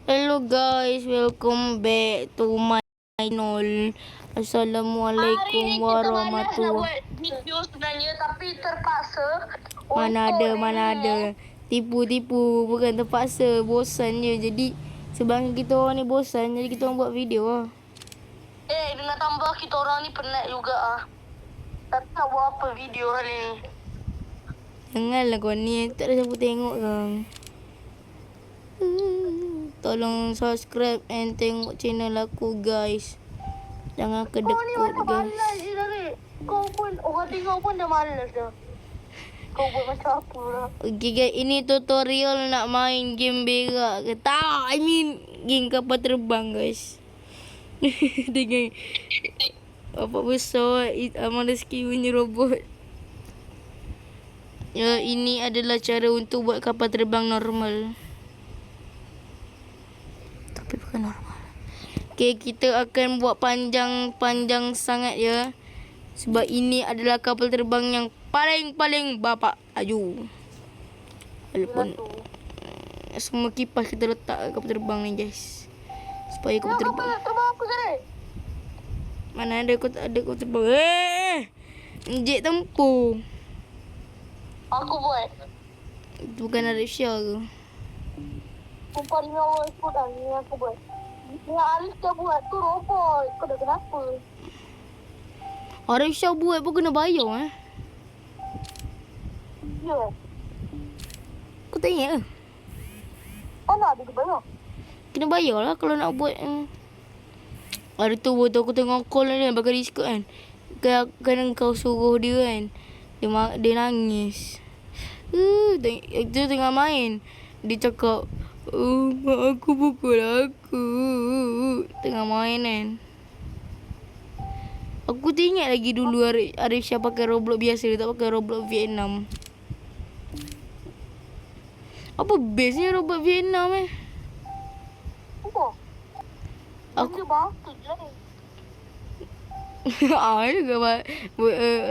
Hello guys, welcome back to my channel. Assalamualaikum warahmatullahi. Video sebenarnya tapi terpaksa. Mana ada. Tipu-tipu, bukan terpaksa. Bosan je. Jadi sebab kita orang ni bosan, jadi kita orang buat video lah. Dengan tambah kita orang ni penat juga ah. Tak tahu buat apa video hari ni. Janganlah kau ni, tak ada siapa tengok kang. Tolong subscribe and tengok channel aku guys. Jangan kedekut guys. Malas je tadi. Kau pun orang tengok pun dah malas dah. Kau buat macam apa lah. Okay guys, ini tutorial nak main game berak ke tak? I mean game kapal terbang guys. Dengan apa besar Amal Rezeki punya robot. Ya, ini adalah cara untuk buat kapal terbang normal. Tapi bukan normal. Okay, kita akan buat panjang sangat ya. Sebab ini adalah kapal terbang yang paling bapak aju. Walaupun semua kipas kita letak kapal terbang ni guys. Supaya kapal terbang. Terbang apa tadi? Mana ada kapal terbang. Injek tempur. Aku buat. Itu bukan Arif Syah ke? Sumpah ni awal ikut dah ni aku buat. Yang Alif dah buat tu robot. Kau dah kenapa? Arif Syah buat pun kena bayar Ya. Kau tak ingat ke? Mana ada dia bayar? Kena bayar lah kalau nak buat. Hari tu waktu aku tengok call kan pakai Discord kan. Kadang kau suruh dia kan. Dia nangis. Dia tengah main. Dia cakap, mak aku pukul aku. Tengah main kan. Aku teringat lagi dulu Arif Syah pakai Roblox biasa. Dia tak pakai Roblox Vietnam. Apa bestnya Roblox Vietnam Apa? Aku Dia bangsa je lah. juga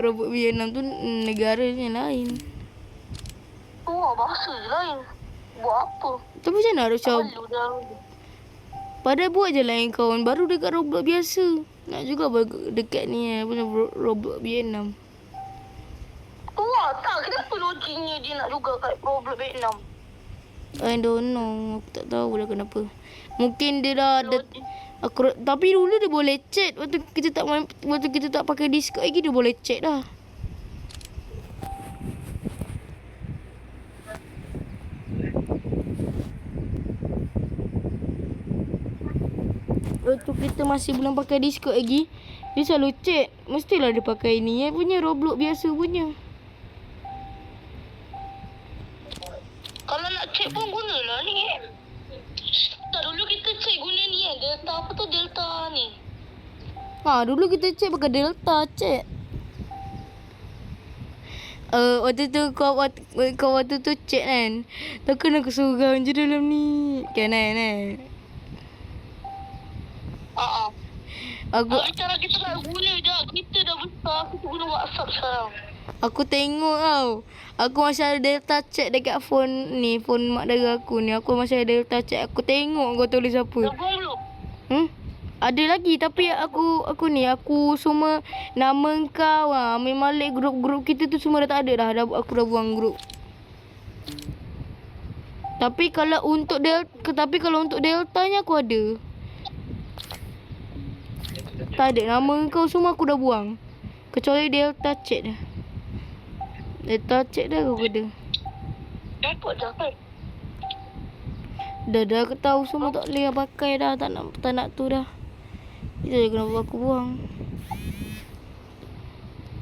robot Vietnam tu negara yang lain. Tu lah bahasa je lain. Buat apa? Tapi macam mana Arif Syah? Malu dah. Padahal buat je lain kawan. Baru dekat Roblox biasa. Nak juga dekat ni punya Roblox Vietnam. Tu lah tak. Kenapa logiknya dia nak juga kat Roblox Vietnam? I don't know. Aku tak tahu lah kenapa. Mungkin dia dah ada. Tapi dulu dia boleh chat. Waktu kita tak pakai Discord lagi dia boleh chat dah. Waktu kita masih belum pakai Discord lagi, dia selalu chat. Mestilah dia pakai ni punya Roblox biasa punya. Kalau nak cek pun gunalah ni. Tak dulu kita cek guna ni Delta apa tu Delta ni. Dulu kita chat pakai Delta chat. Waktu tu kau waktu tu chat kan. Takkan aku seorang je dalam ni. Kan. Aku Cara kita nak guna je. Kita dah besar. Kita guna WhatsApp sekarang. Aku tengok tau. Aku masih ada Delta chat dekat phone ni, phone mak dara aku ni. Aku masih ada Delta chat. Aku tengok kau tulis apa. Dah buang belum? Ada lagi tapi aku semua nama kau memang like grup-grup kita tu semua dah tak ada dah. Aku dah buang grup. Tapi kalau untuk Deltanya aku ada. Tak ada nama kau semua aku dah buang. Kecuali Delta chat dah. Delta chat dah aku ada. Dapat dah kan? Dah aku tahu semua tak boleh pakai dah. Tak nak tu dah. Itu je kenapa aku buang.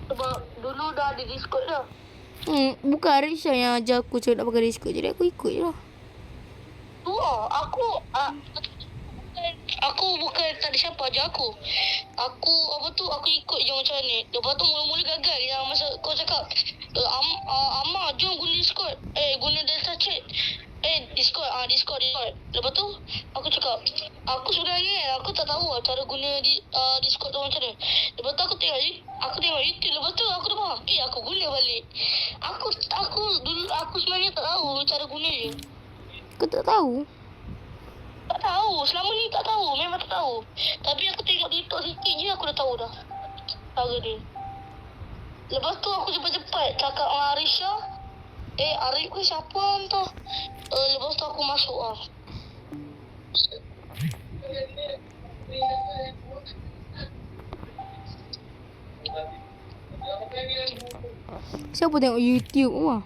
Sebab dulu dah ada Discord dah. Bukan Arif Syah yang ajar aku cara nak pakai Discord. Jadi aku ikut je lah. Tu lah. Aku bukan tak ada siapa ajar aku. Aku ikut je macam ni. Lepas tu mula-mula gagal yang masa kau cakap Amma jom guna Discord. Guna Delta chat. Discord. Lepas tu aku cakap aku sebenarnya aku tak tahu cara guna Discord tu macam mana. Lepas tu aku tengok YouTube. Lepas tu aku dah faham. Aku guna balik. Aku sebenarnya tak tahu cara guna je. Kau tak tahu? Tak tahu. Selama ni tak tahu. Memang tak tahu. Tapi aku tengok TikTok sikit je aku dah tahu dah. Cara dia. Lepas tu aku cepat-cepat cakap dengan Arisha. Arif ke siapa entah. Lepas tu aku masuk lah. Siapa tengok YouTube wah?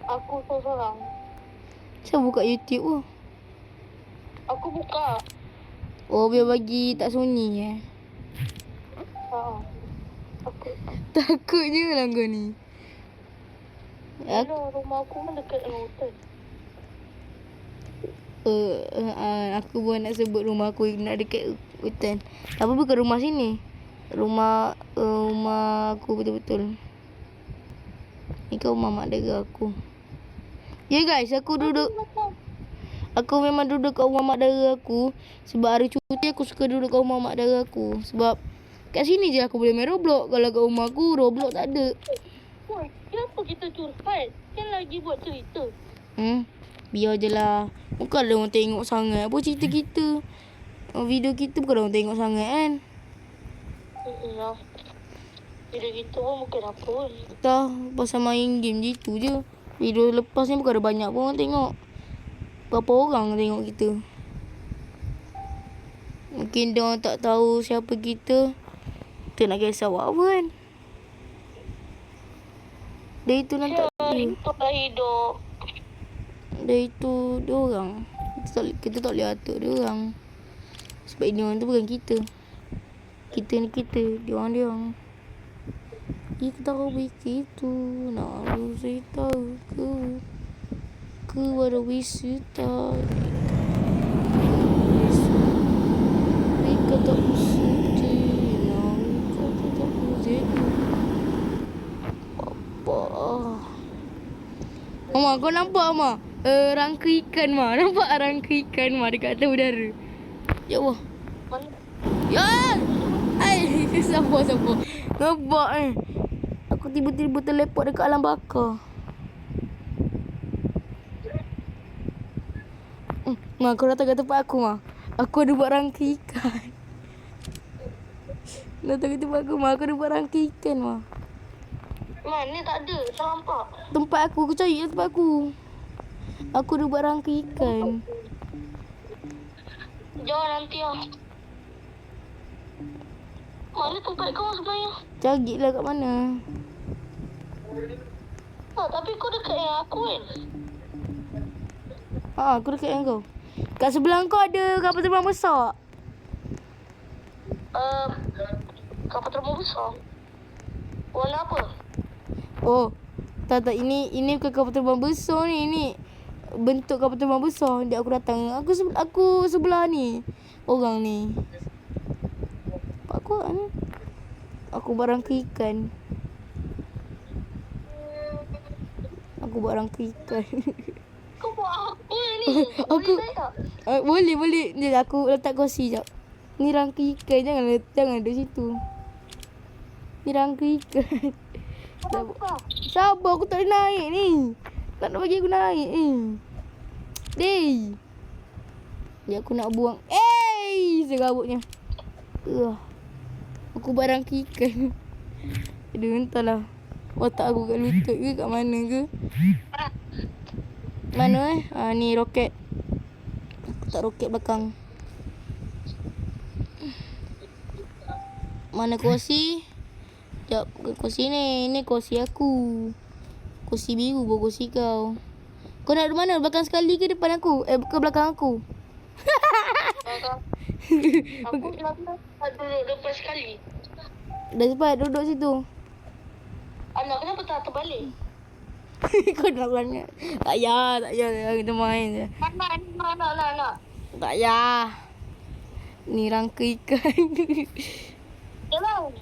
Aku seorang. Siapa buka YouTube wah? Aku buka. Oh, biar bagi tak sunyi Aku. Takutnya lah kau ni. Hello, rumah aku kan dekat dengan hotel. Aku pun nak sebut rumah aku nak dekat hutan. Tapi bukan rumah sini. Rumah aku betul-betul. Ni kau rumah mak dara aku. Ya guys, aku memang duduk kat rumah mak dara aku. Sebab hari cuti aku suka duduk kat rumah mak dara aku. Sebab kat sini je aku boleh main Roblox. Kalau kat rumah aku Roblox tak ada. Kenapa kita curhat? Kan lagi buat cerita. Biar je lah. Bukanlah orang tengok sangat. Apa cerita kita? Video kita bukan orang tengok sangat kan? Ya. Video kita pun bukan apa pun. Tak, pasal main game gitu je. Video lepas ni bukan ada banyak pun orang tengok. Berapa orang tengok kita? Mungkin dia orang tak tahu siapa kita. Kita nak kisah buat apa kan? Dia itu nanti Itulah hidup. dia itu dia orang. Kita tak boleh atur dia orang. Sebab ini orang tu bukan kita. Kita ni kita, dia orang. Kita tahu begitu, nak harus tahu ke pada wisata. Mereka tak sedih, mereka tak sedih. Apa? Mama, kau nampak Mama? Rangka ikan Mama. Nampak rangka ikan Mama dekat atas udara. Ya Allah. Mana? Ya! Ai, sabar. Nampak Aku tiba-tiba terlepot dekat alam bakar. Ma, kau datang ke tempat aku, Ma. Aku ada buat rangka ikan. Datang ke tempat aku, Ma. Aku ada buat rangka ikan, Ma. Mana tak ada. Tak nampak. Tempat aku cari tempat aku. Aku ada buat rangka ikan. Jom nanti lah. Mana tempat kau sebenarnya? Carilah kat mana. Tapi kau dekat dengan aku kan? Aku dekat dengan kau. Kat sebelah kau ada kapal terbang besar. Kapal terbang besar? Warna apa? Oh, tak. Ini bukan kapal terbang besar ni. Ini bentuk kapal terbang besar. Dia aku datang. Aku sebelah ni. Orang ni. Aku barang ke ikan. Aku barang ke ikan. Kau buat apa ni? Aku Boleh tak? boleh. Ni aku letak kursi jap. Ni rangka ikan, jangan duduk situ. Ni rangka ikan. Sabar, aku tak boleh naik ni. Tak nak bagi aku naik ni. Dey. Dia aku nak buang. Serabutnya. Aku barang ikan. Aduh, entahlah. Otak aku kat lutut ke kat mana ke. Mana ni roket. Aku tak roket belakang. Mana kursi? Sekejap, bukan kursi ni. Ni kursi aku. Kursi biru bukan kursi kau. Kau nak duduk mana? Belakang sekali ke depan aku? Ke belakang aku? Aku belakang duduk depan sekali. Dah cepat duduk situ. Anak, kenapa tak terbalik? Kau nak banyak. Tak payah. Kita main je. Nak. Tak payah. Ni rangka ikan. Jalan.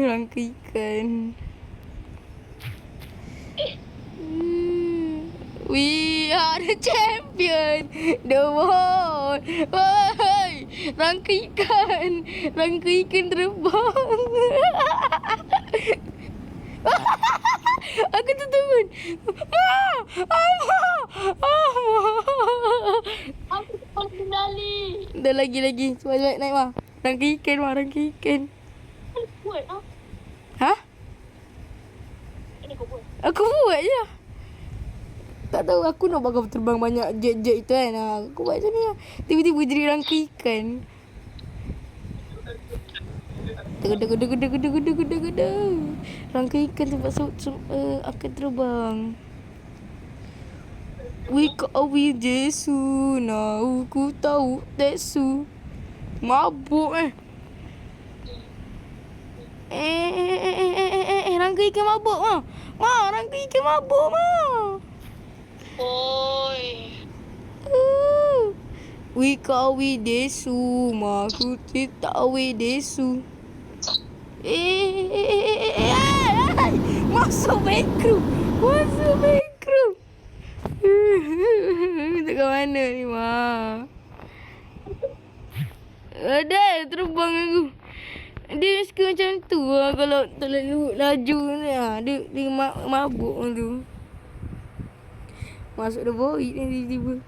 Rangka ikan. We are the champion. The world. Woi, rangka ikan terbang. Aku tertegun. lagi. Cepat naik mah. Rangka ikan mah, rangka ikan. Buat lah. Ha? Ini kau buat. Aku buat je. Tak tahu aku nak bakal terbang banyak jet-jet itu kan. Aku buat macam ni lah. Tiba-tiba jadi rangka ikan. Gede. Rangka ikan tempat akan terbang. Wake up with Jesu. Now ku tahu Jesu. Mabuk rangka ikan mabuk mah. Rangka ikan mabuk mah. Oi. Wake up with Jesu. Aku tak with Jesu. Masuk backroom. Tak ke mana ni, Ma? Ada terbang aku. Dia suka macam tu lah kalau terlalu laju ni. Dia mabuk tu. Masuk dah void ni tiba-tiba.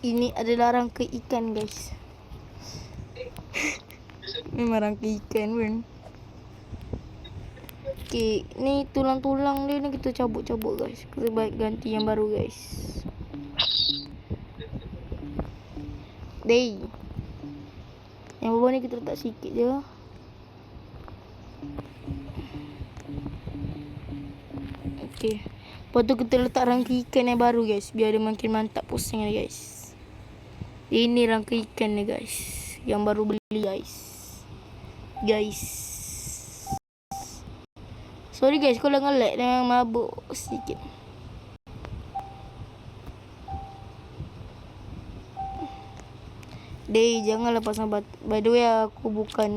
Ini adalah rangka ikan, guys. Memang rangka ikan pun. Okay, ni tulang-tulang dia ni kita cabut-cabut, guys. Kita baik ganti yang baru, guys. Day. Yang bawah ni kita letak sikit je. Okay. Lepas tu kita letak rangka ikan yang baru, guys. Biar dia makin mantap pusing ni, guys. Ini rangka ikan ni, guys. Yang baru beli, guys. Sorry, guys. Kalau nge-lag dan mabuk sedikit. Day, janganlah pasang batu. By the way, aku bukan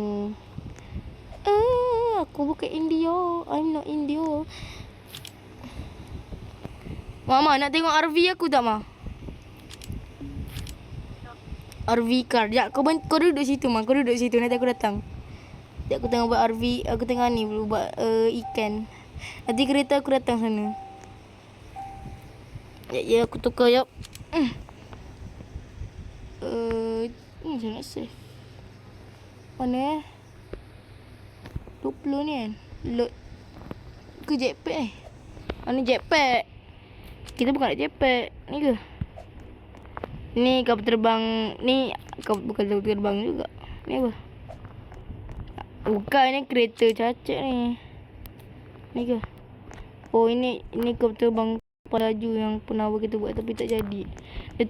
India. I'm not India. Mama, nak tengok RV aku tak, Ma? RV car. Sekejap, kau duduk situ, Ma. Kau duduk situ. Nanti aku datang. Sekejap, aku tengah buat RV. Aku tengah ni buat ikan. Nanti kereta aku datang sana. Ya, aku tukar, jap. Macam nak save. Mana 20 ni kan. Load ke jetpack Mana jetpack? Kita bukan nak jetpack. Ni ke? Ni kapal terbang. Ni bukan kapal terbang juga. Ni apa? Bukan, ni kereta cacat ni. Ni ke? Oh, ini kapal terbang laju yang pernah kita buat tapi tak jadi. Dia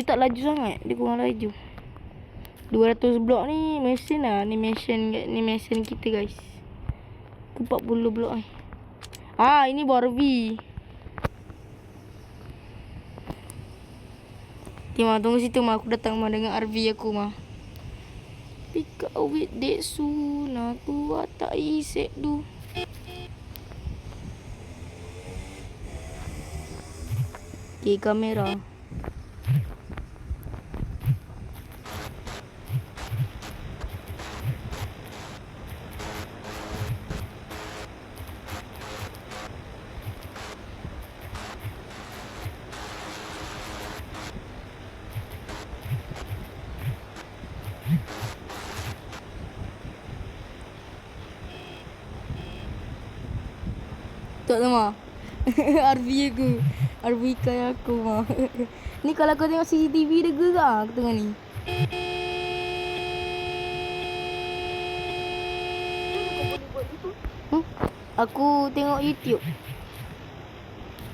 tak laju sangat. Dia kurang laju. 200 blok ni mesin lah. Ni mesin kita, guys. 40 blok ni. Ini RV. Okay, Ma, tunggu situ, Ma. Aku datang, Ma, dengan RV aku, Ma. Pick up with Desu. Aku tak isek tu. Okay, kamera. Tak tahu, Ma. RV aku. RV ikan aku, Ma. Ni kalau kau tengok CCTV dia gerak aku tengah ni. Aku tengok YouTube.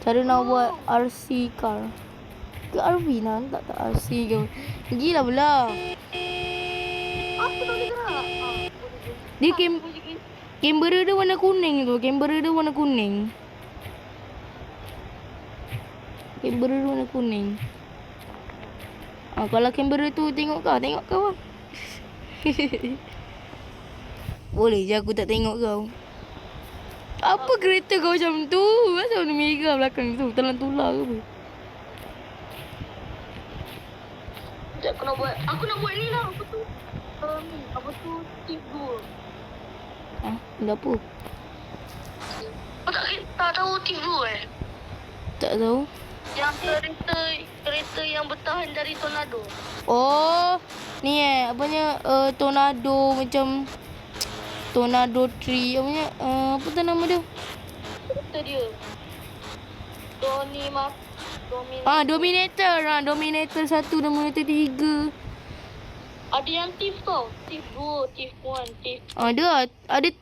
Cara nak buat RC car. Ke RV lah. Tak RC ke. Gila pula. Apa tak boleh gerak? Dia kamera dia warna kuning tu. Kamera dia warna kuning. Kalau kamera tu tengok kau. Boleh je aku tak tengok kau. Apa kereta kau macam tu? Asal warna merah belakang tu? Telan tular ke apa? Sekejap, aku nak buat ni lah. Apa tu? Tip 2. Benda apa? Kau tak tahu tip 2 Tak tahu. Yang kereta yang bertahan dari tornado. Oh, ni apanya tornado macam tornado tree apanya apa tu nama dia? Kereta dia. Dominator. Dominator 1, Dominator 3. Ada yang Thief tau. Thief 2, Thief 1, Thief. Ada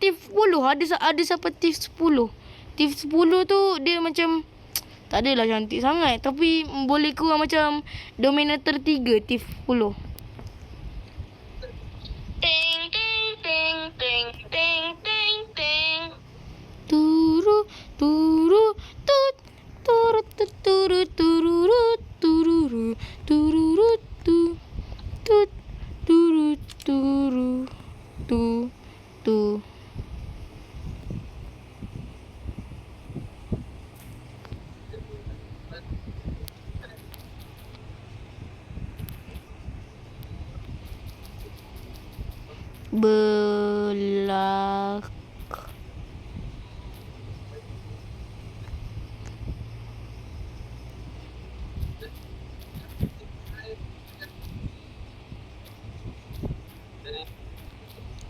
Thief 10. Ada sampai Thief 10. Thief 10 tu dia macam tak adalah cantik sangat, tapi boleh kurang macam Dominator 3, Thief 10. Ting ting ting ting ting ting ting. Turu turu tut turu turu turu turu turu tu tut turu turu tu. Belak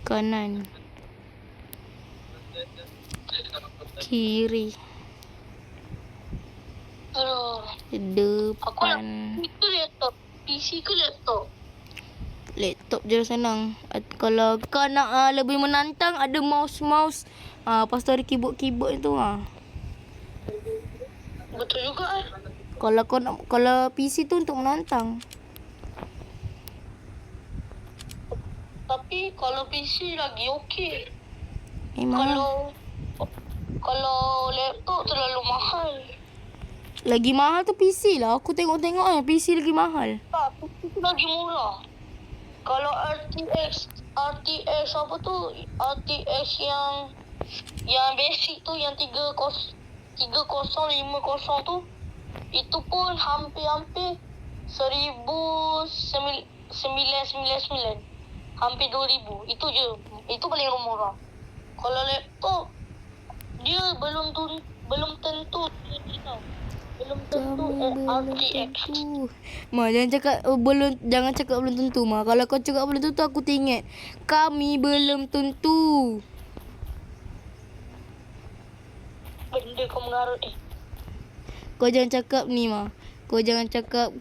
kanan kiri Aduh. Aku nak depan. itu laptop. PC ke laptop? Laptop je senang. Kalau kau nak lebih menantang, ada mouse. Lepas tu ada keyboard tu. Betul juga Kalau PC tu untuk menantang. Tapi kalau PC lagi okey. Memang Kalau laptop terlalu mahal. lagi mahal tu PC lah. Aku tengok PC lagi mahal. Tak, PC tu lagi murah. Kalau RTX apa tu? RTX yang basic tu, yang 3050 tu, itu pun hampir 1999. Hampir 2000. Itu je. Itu paling murah. Kalau laptop dia belum tentu belum tentu RTX. Jangan cakap belum tentu, Ma. Kalau kau cakap belum tentu, aku teringat kami belum tentu. Benda kau mengarut Kau jangan cakap ni, Ma. Kau jangan cakap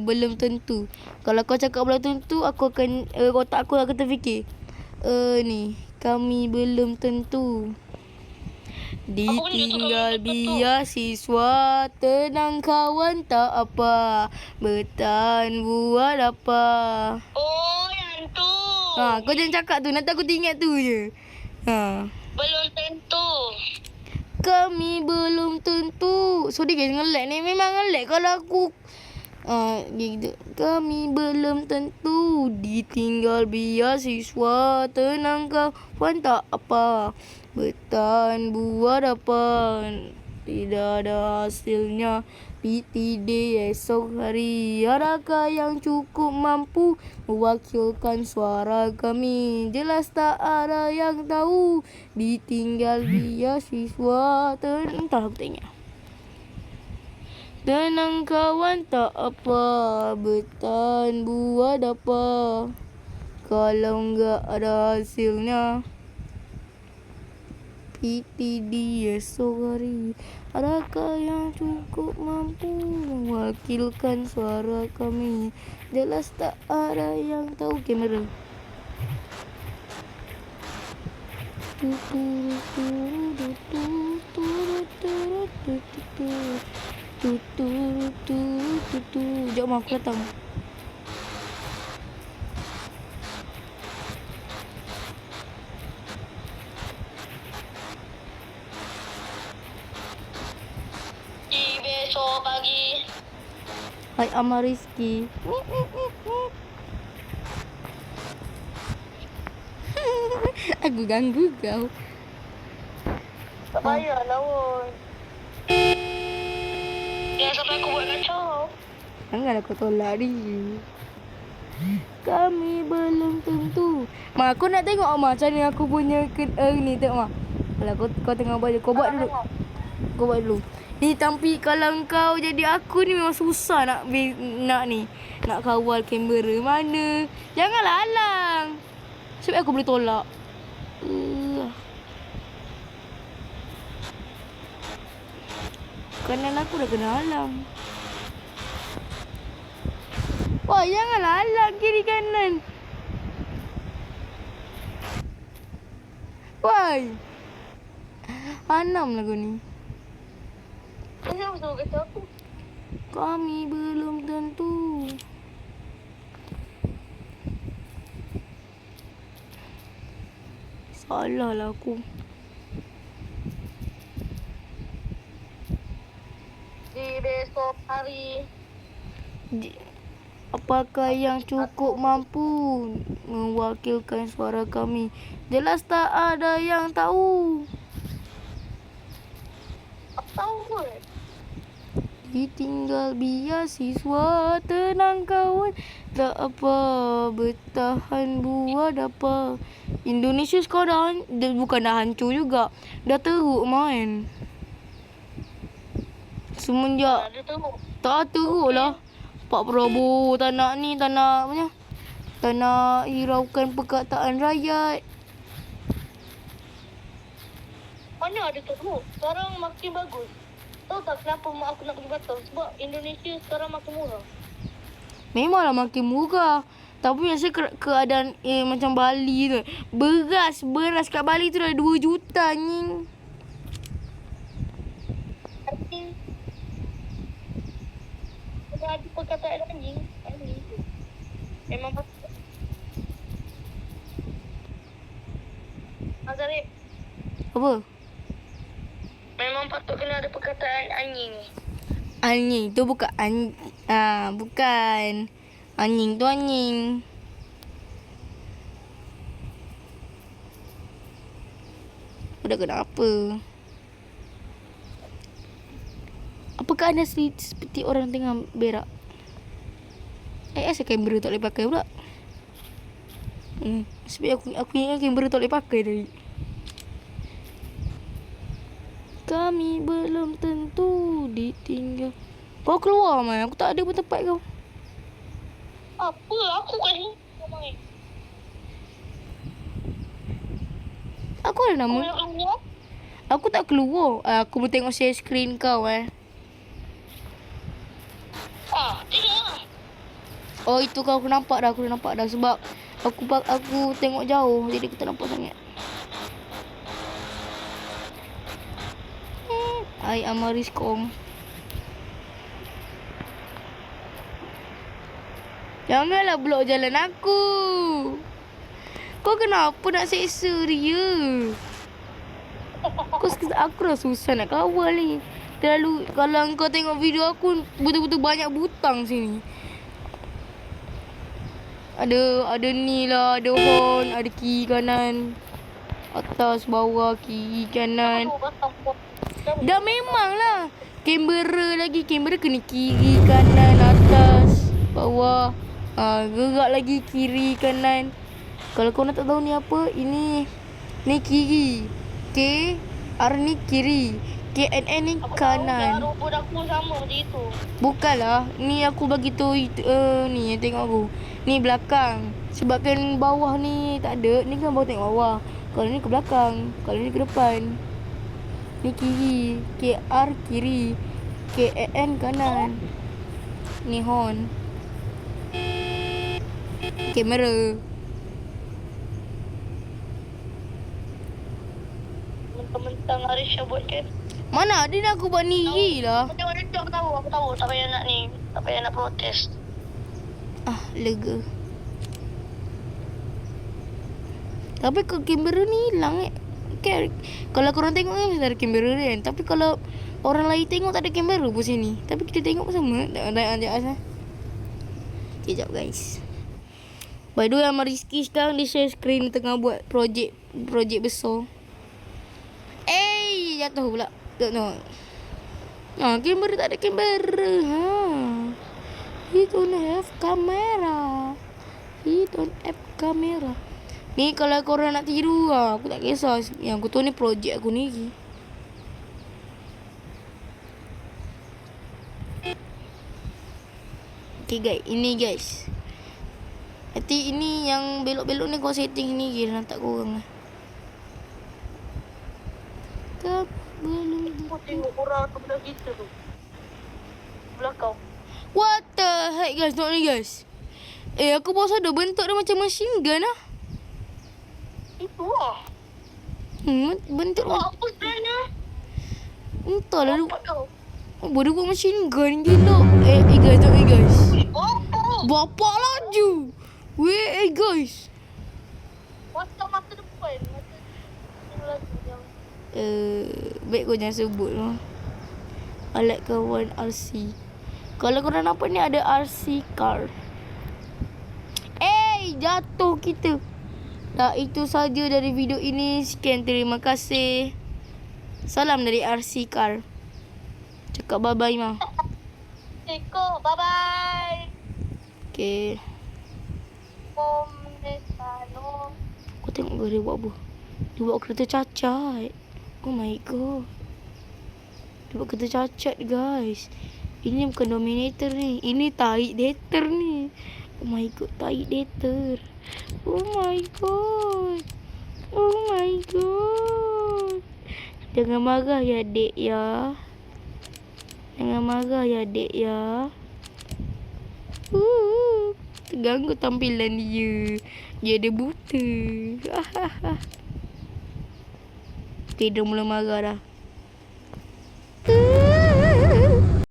belum tentu. Kalau kau cakap belum tentu, aku akan otak aku akan terfikir ni, kami belum tentu. Ditinggal beasiswa, tenang kawan tak apa, bertahan buat apa. Oh, yang tu. Kau jangan cakap tu, nanti aku teringat tu je. Belum tentu. Kami belum tentu. Sorry guys, nge-lag ni. Memang nge-lag kalau aku gitu. Kami belum tentu. Ditinggal beasiswa, tenang kawan tak apa, bertahan buat apa. Tidak ada hasilnya. PTD esok hari. Adakah yang cukup mampu mewakilkan suara kami? Jelas tak ada yang tahu. Ditinggal beasiswa. Entah aku tengok. Tenang kawan tak apa, bertahan buat apa. Kalau enggak ada hasilnya. PTD esok hari. Adakah yang cukup mampu mewakilkan suara kami? Jelas tak ada yang tahu. Kamera. Sekejap, Ma, aku datang. Besok pagi. Hai Amar Rizky. Aku ganggu kau. Tak payah lah pun. Jangan sampai aku buat kacau. Jangan aku tolak dia. Kami belum tentu. Ma, aku nak tengok, Ma, macam ni aku punya ni tengok, Ma. Kalau kau tengok buat je. Kau buat dulu. Kau buat dulu. Ni tapi kalau kau jadi aku ni memang susah nak ni. Nak kawal kamera mana. Janganlah halang. Sebab aku boleh tolak. Kanan aku dah kena halang. Wah, janganlah halang kiri kanan. Why? Anam lah kau ni. Kenapa suruh kata aku? Kami belum tentu. Salah lah aku. Di besok hari. Apakah yang cukup mampu mewakilkan suara kami? Jelas tak ada yang tahu. Aku tahu kot. Ditinggal beasiswa, tenang kawan. Tak apa, bertahan buat apa. Indonesia sekarang bukan dah hancur juga. Dah teruk main. Semenjak Ada teruk. tak teruk lah. Pak Prabowo tak nak ni, tak nak apa, tak nak hiraukan perkataan rakyat. Mana ada teruk? Sekarang makin bagus. Tahu tak kenapa mak aku nak pergi Batam? Sebab Indonesia sekarang makin murah. Memanglah makin murah. Tapi biasa keadaan macam Bali tu. Beras kat Bali tu dah 2 juta nying. Tapi ada perkataan anjing. Memang patut. Azarif, Apa? memang patut kena ada perkataan anjing ni. Anjing tu bukan bukan. Anjing tu anjing. Udah kenapa? Apakah anda seperti orang tengah berak? Asal kamera tak boleh pakai pula? Sebab aku ingat kamera tak boleh pakai tadi. Kami belum tentu ditinggal. Kau keluar mai. Aku tak ada pun tempat kau. Apa? Aku kat sini. Aku ada nama. Aku tak keluar. Aku boleh tengok share screen kau Tidak. Oh, itu kau aku nampak dah. Aku dah nampak dah. Sebab aku tengok jauh. Jadi aku tak nampak sangat. I Amaris Kong. Janganlah blok jalan aku. Kau kenapa nak seksa dia? Aku dah susah nak kawal ni. Terlalu, kalau kau tengok video aku, betul-betul banyak butang sini. Ada ni lah, ada horn, ada kiri kanan. Atas, bawah, kiri, kanan. Dah memang lah. Kamera lagi. Kamera kena kiri, kanan, atas, bawah. Gerak lagi kiri, kanan. Kalau kau nak tak tahu ni apa, ni kiri. K, R ni kiri. KNN ni kanan. Rumput aku sama macam itu. Bukanlah. Ni aku bagi tu ni tengok aku. Ni belakang. Sebabkan bawah ni tak ada. Ni kan bawah tengok bawah. Kalau ni ke belakang. Kalau ni ke depan. Ni kiri. KR kiri. KN kanan. Ni horn. Kamera. Mentang-mentang Arisha buat kan. Mana ada nak aku buat ni lah. Aku tahu. Tak payah nak ni. Tak payah nak protes. Lega. Tapi kamera ni hilang Kalau korang tengok kan mesti ada kamera dia kan. Tapi kalau orang lain tengok tak ada kamera pun sini. Tapi kita tengok pun sama. Tak ada. Sekejap guys. By the way, Rizky sekarang dia share screen tengah buat projek besar. Jatuh pula. Tengok. Kamera tak ada kamera. He don't have camera. Ni kalau korang nak tiru aku tak kisah. Yang aku tahu ni projek aku ni. Okay guys, ini guys. Nanti ini yang belok-belok ni kau setting ni je nak tak korang lah. Tak belum. Aku tengok orang sebelah kita tu. Sebelah kau. What the heck guys, tengok ni guys. Aku baru sadar bentuk dia macam machine gun lah. Itu lah. Bentuk Buat apa sebenarnya? entahlah lu. Nampak kau. Baru buat machine gun gila. Guys, tengok ni guys. Apa? Bapak laju. Weh guys. Macam masa depan. Masa ni lagi yang. Baik kau jangan sebut lah. Alat kawan RC. Kalau korang nampak ni ada RC car. Jatuh kita. Dah itu saja dari video ini. Sekian, terima kasih. Salam dari RC car. Cakap bye-bye mah. Eko, bye-bye. Okay. Komesano. Kau tengok dia buat apa? Dia buat kereta cacat. Oh my god. Dia buat kereta cacat guys. Ini bukan Dominator ni. Ini tahi dater ni. Oh my god, tahi dater. Oh my god. Oh my god. Jangan marah ya dek ya. Jangan marah ya dek ya. Terganggu tampilan dia. Dia ada buta. Okay, dah mula marah dah.